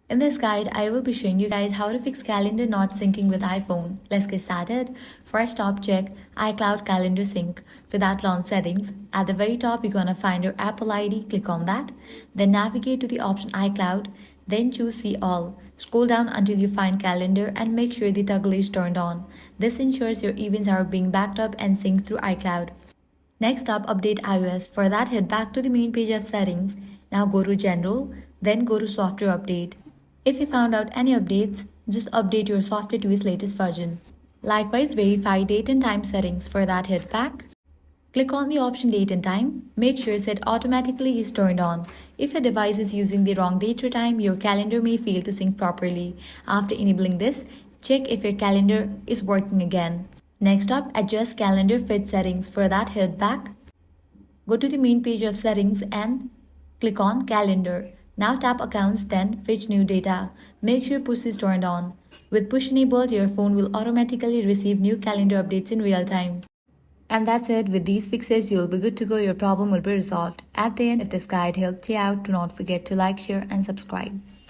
In this guide, I will be showing you guys how to fix calendar not syncing with iPhone. Let's get started. First up, check iCloud calendar sync. For that, launch settings. At the very top, you're gonna find your Apple ID. Click on that. Then navigate to the option iCloud. Then choose See All. Scroll down until you find calendar and make sure the toggle is turned on. This ensures your events are being backed up and synced through iCloud. Next up, update iOS. For that, head back to the main page of settings. Now go to General, then go to Software Update. If you found out any updates, just update your software to its latest version. Likewise, verify date and time settings. For that, head back. Click on the option Date and Time. Make sure Set Automatically is turned on. If your device is using the wrong date or time, your calendar may fail to sync properly. After enabling this, check if your calendar is working again. Next up, adjust calendar fit settings. For that, head back. Go to the main page of settings and click on Calendar. Now tap Accounts, then Fetch New Data. Make sure Push is turned on. With Push enabled, your phone will automatically receive new calendar updates in real time. And that's it. With these fixes, you'll be good to go. Your problem will be resolved. At the end, if this guide helped you out, do not forget to like, share, and subscribe.